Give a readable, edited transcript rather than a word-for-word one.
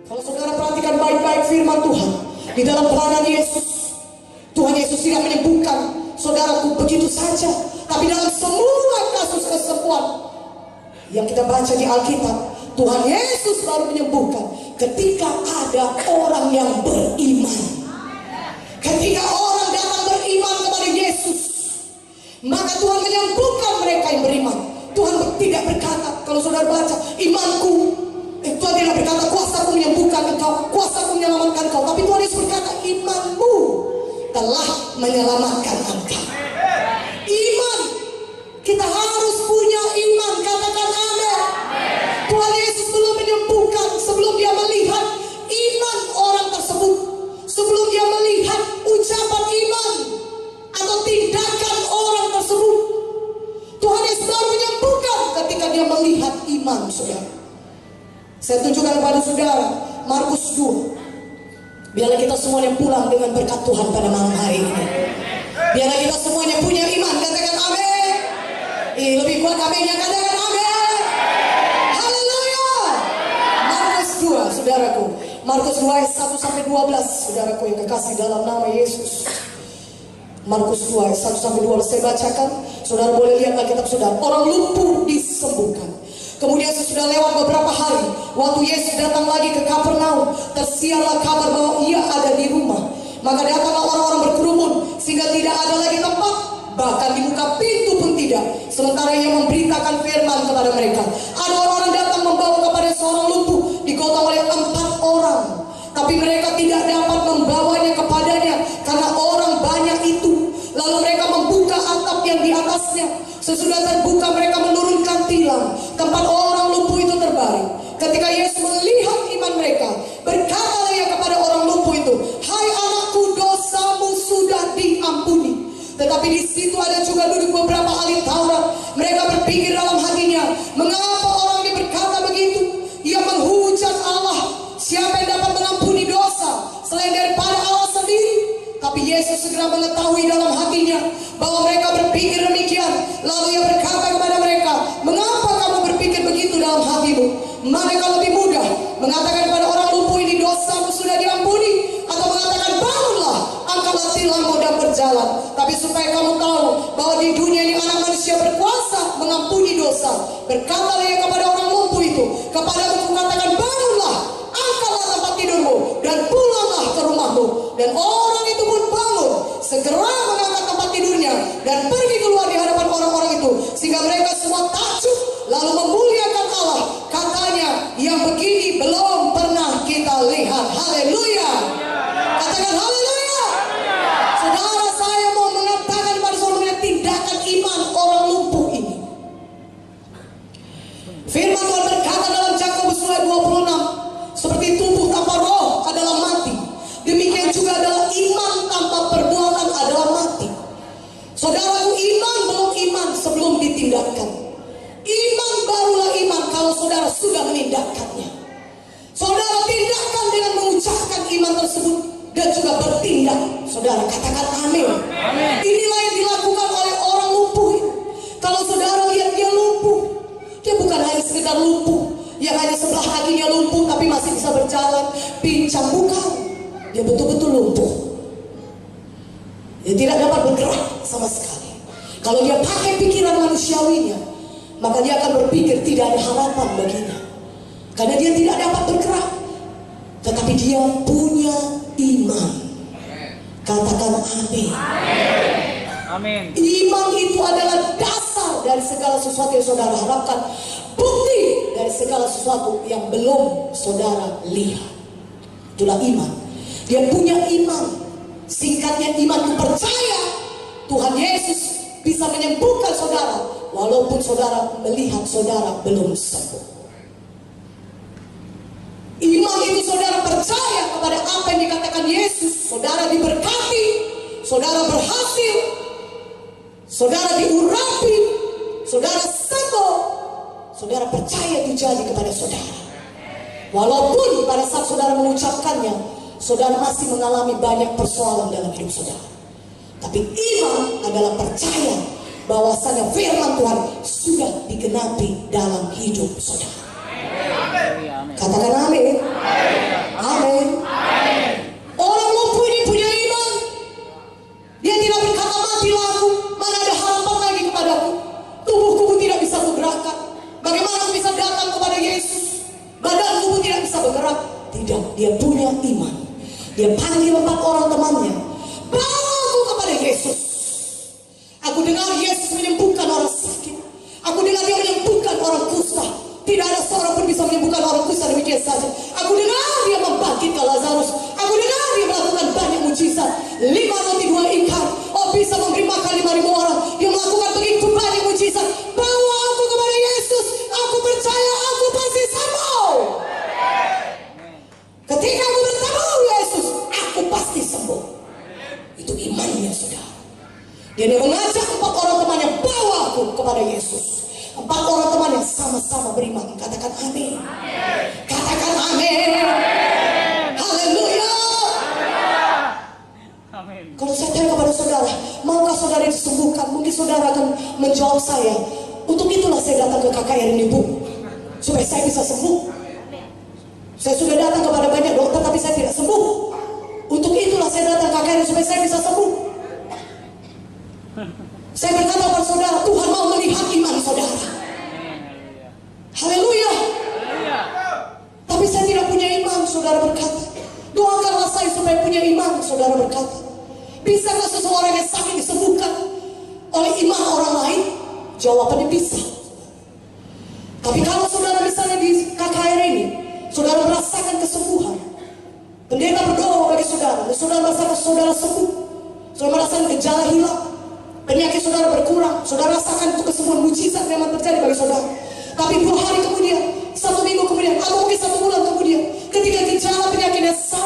Kalau saudara perhatikan baik-baik firman Tuhan di dalam pelayanan Yesus, Tuhan Yesus tidak menyembuhkan saudaraku begitu saja, tapi dalam semua kasus kesembuhan yang kita baca di Alkitab, Tuhan Yesus baru menyembuhkan ketika ada orang yang beriman. Ketika orang datang beriman kepada Yesus, maka Tuhan menyembuhkan mereka yang beriman. Tuhan tidak berkata, kalau saudara baca, imanku, Tuhan tidak berkata kuasaku menyembuhkan engkau, kuasaku menyelamatkan engkau, tapi Tuhan Yesus berkata imanmu telah menyelamatkan engkau. Iman, kita harus punya iman, katakan amin. Tuhan Yesus belum menyembuhkan sebelum dia melihat iman orang tersebut, sebelum dia melihat ucapan iman atau tindakan orang tersebut. Tuhan Yesus baru menyembuhkan ketika dia melihat iman, saudara. Saya tunjukkan kepada saudara Markus 2. Biarlah kita semuanya pulang dengan berkat Tuhan pada malam hari ini. Biarlah kita semuanya punya iman, katakan amin. Lebih kuat aminnya, katakan amin. Haleluya. Markus 2, saudaraku. Markus 2 ayat 1 sampai 12, saudaraku yang kekasih dalam nama Yesus. Markus 2 ayat 1 sampai 12 saya bacakan. Saudara boleh lihat Alkitab saudara. Orang lumpuh disembuhkan. Kemudian sesudah lewat beberapa hari, waktu Yesus datang lagi ke Kapernaum, tersiarlah kabar bahwa ia ada di rumah. Maka datanglah orang-orang berkerumun sehingga tidak ada lagi tempat, bahkan dibuka pintu pun tidak. Sementara ia memberitakan firman kepada mereka. Ada orang-orang datang membawa kepada seorang lumpuh, digotong oleh 4 orang. Tapi mereka tidak dapat membawanya kepadanya karena orang banyak itu. Lalu mereka membuka atap yang di atasnya. Sesudah terbuka mereka menurunkan tilam, tempat orang lumpuh itu terbaring. Ketika Yesus melihat iman mereka, berkatalah ia kepada orang lumpuh itu, "Hai anakku, dosamu sudah diampuni." Tetapi di situ ada juga duduk beberapa ahli Taurat. Mereka berpikir dalam hatinya, mengapa orang ini berkata begitu? Ia menghujat Allah. Siapa yang dapat mengampuni dosa selain daripada Allah sendiri? Tapi Yesus segera mengetahui dalam hatinya bahwa mereka berpikir demikian. Lalu ia berkata kepada mereka, "Mengapa kamu berpikir begitu dalam hatimu? Manakah lebih mudah mengatakan kepada orang lumpuh ini, dosamu sudah diampuni, atau mengatakan, bangunlah, angkatlah tilammu dan berjalan? Tapi supaya kamu tahu bahwa di dunia ini anak manusia berkuasa mengampuni dosa." Berkatalah ia kepada orang lumpuh itu, "Kepadamu kukatakan, bangunlah, angkatlah tempat tidurmu dan pulanglah ke rumahmu." Dan orang itu pun bangun, segera mengangkat tempat tidurnya dan pergi keluar di hadapan orang-orang itu, sehingga mereka semua takjub lalu memuliakan Allah. Katanya, yang begini belum pernah kita lihat. Haleluya. Katakan haleluya. Saudara, saya mau mengatakan kepada saudara tindakan iman orang lumpuh ini. Firman Tuhan berkata dalam Yakobus 2:26, seperti tubuh tanpa roh adalah mati, demikian juga adalah iman tanpa perbuatan adalah mati. Saudaraku, iman belum iman sebelum ditindakkan. Iman barulah iman kalau saudara sudah menindakkannya. Saudara tindakan dengan mengucapkan iman tersebut dan juga bertindak. Saudara katakan amin. Inilah yang dilakukan oleh orang lumpuh. Kalau saudara lihat dia lumpuh, dia bukan hanya sekedar lumpuh yang hanya sebelah kakinya lumpuh tapi masih bisa berjalan, pincang, bukan. Dia betul-betul lumpuh. Dia tidak dapat bergerak sama sekali. Kalau dia pakai pikiran manusiawinya, maka dia akan berpikir tidak ada harapan baginya. Karena dia tidak dapat bergerak. Tetapi dia punya iman. Katakan amin. Amin. Iman itu adalah dasar dari segala sesuatu yang saudara harapkan. Bukti dari segala sesuatu yang belum saudara lihat. Itulah iman. Dia punya iman. Singkatnya, iman itu percaya Tuhan Yesus bisa menyembuhkan saudara walaupun saudara melihat saudara belum sembuh. Iman itu saudara percaya kepada apa yang dikatakan Yesus. Saudara diberkati, saudara berhasil, saudara diurapi, saudara sembuh. Saudara percaya itu jadi kepada saudara. Walaupun pada saat saudara mengucapkannya, saudara masih mengalami banyak persoalan dalam hidup saudara. Tapi iman adalah percaya bahwasanya firman Tuhan sudah digenapi dalam hidup saudara. Katakan amin. Amin. Orang lumpuh ini punya iman. Dia tidak berkata, matilah aku, mana ada harapan lagi kepadaku. Tubuhku pun tidak bisa bergerakkan. Bagaimana aku bisa datang kepada Yesus? Badanku pun tidak bisa bergerak. Tidak, dia punya iman. Dia panggil 4 orang temannya, bawa aku kepada Yesus. Aku dengar Yesus menyembuhkan orang sakit. Aku dengar dia menyembuhkan orang kusta. Tidak ada seorang pun bisa menyembuhkan orang kusta demikian saja. Aku dengar dia membangkitkan Lazarus. Aku dengar dia melakukan banyak mujizat. 5 roti 2 ikan. Oh, bisa memberi makan 5.000 orang. Dia melakukan begitu banyak mujizat. Bawa aku kepada Yesus. Aku percaya aku pasti sembuh. Ketika aku bertemu Yesus, aku pasti sembuh. Itu imannya, saudara. Dia mengajak 4 orang temannya, bawa aku kepada Yesus. 4 orang temannya sama-sama beriman. Katakan amin. Katakan amin. Haleluya. Amin. Kalau saya tanya kepada saudara, maukah saudara disembuhkan? Mungkin saudara akan menjawab saya, untuk itulah saya datang ke KKR ini, Bu, supaya saya bisa sembuh. Saya sudah datang kepada banyak dokter tapi saya tidak sembuh. Untuk itulah saya datang ke KKR supaya saya bisa sembuh. Saya berkata kepada saudara, Tuhan mau melihat iman saudara. Haleluya. Tapi saya tidak punya iman, saudara berkata. Doakanlah saya supaya punya iman, saudara berkata. Bisakah seseorang yang sakit disembuhkan oleh iman orang lain? Jawabannya bisa. Tapi kalau saudara misalnya di KKR ini, saudara merasakan kesembuhan, pendeta berdoa bagi saudara, dan saudara merasakan saudara sembuh, saudara merasakan gejala hilang, penyakit saudara berkurang, saudara rasakan itu kesembuhan mujizat memang terjadi bagi saudara. Tapi 2 hari kemudian, 1 minggu kemudian, atau mungkin 1 bulan kemudian, ketika gejala penyakitnya sama